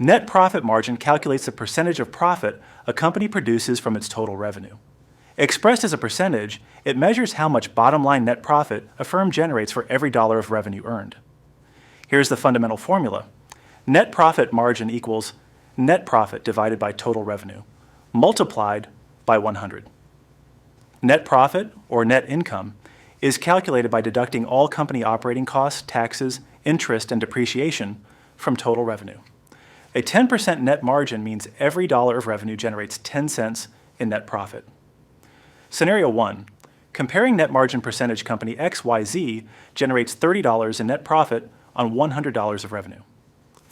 Net profit margin calculates the percentage of profit a company produces from its total revenue. Expressed as a percentage, it measures how much bottom-line net profit a firm generates for every dollar of revenue earned. Here's the fundamental formula. Net profit margin equals net profit divided by total revenue, multiplied by 100. Net profit, or net income, is calculated by deducting all company operating costs, taxes, interest, and depreciation from total revenue. A 10% net margin means every dollar of revenue generates 10 cents in net profit. Scenario 1. Comparing net margin percentage, company XYZ generates $30 in net profit on $100 of revenue.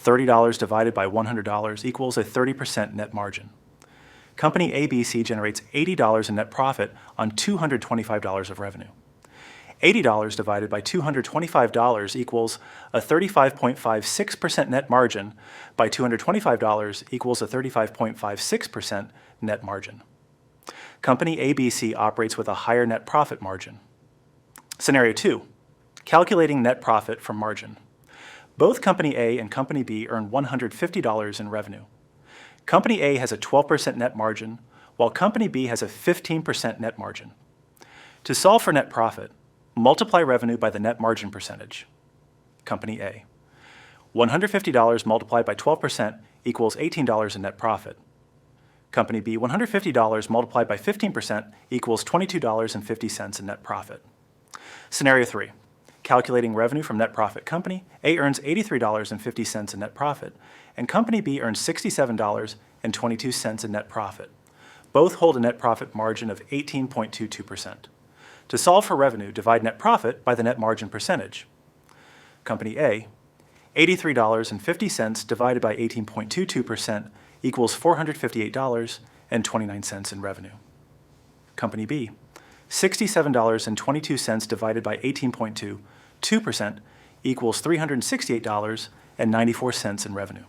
$30 divided by $100 equals a 30% net margin. Company ABC generates $80 in net profit on $225 of revenue. $80 divided by $225 equals a 35.56% net margin by $225 equals a 35.56% net margin. Company ABC operates with a higher net profit margin. Scenario 2. Calculating net profit from margin. Both Company A and Company B earn $150 in revenue. Company A has a 12% net margin, while Company B has a 15% net margin. To solve for net profit, multiply revenue by the net margin percentage. Company A. $150 multiplied by 12% equals $18 in net profit. Company B, $150 multiplied by 15% equals $22.50 in net profit. Scenario 3. Calculating revenue from net profit. Company A earns $83.50 in net profit, and Company B earns $67.22 in net profit. Both hold a net profit margin of 18.22%. To solve for revenue, divide net profit by the net margin percentage. Company A, $83.50 divided by 18.22% equals $458.29 in revenue. Company B, $67.22 divided by 18.22% equals $368.94 in revenue.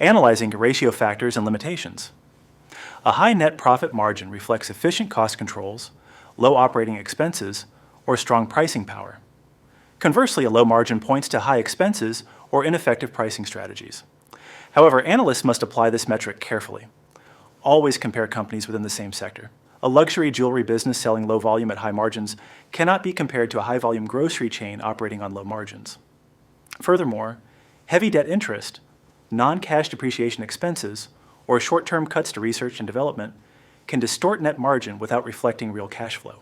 Analyzing ratio factors and limitations. A high net profit margin reflects efficient cost controls, low operating expenses, or strong pricing power. Conversely, a low margin points to high expenses or ineffective pricing strategies. However, analysts must apply this metric carefully. Always compare companies within the same sector. A luxury jewelry business selling low volume at high margins cannot be compared to a high-volume grocery chain operating on low margins. Furthermore, heavy debt interest, non-cash depreciation expenses, or short-term cuts to research and development can distort net margin without reflecting real cash flow.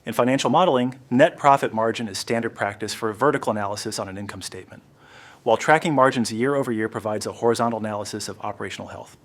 In financial modeling, net profit margin is standard practice for a vertical analysis on an income statement, while tracking margins year over year provides a horizontal analysis of operational health.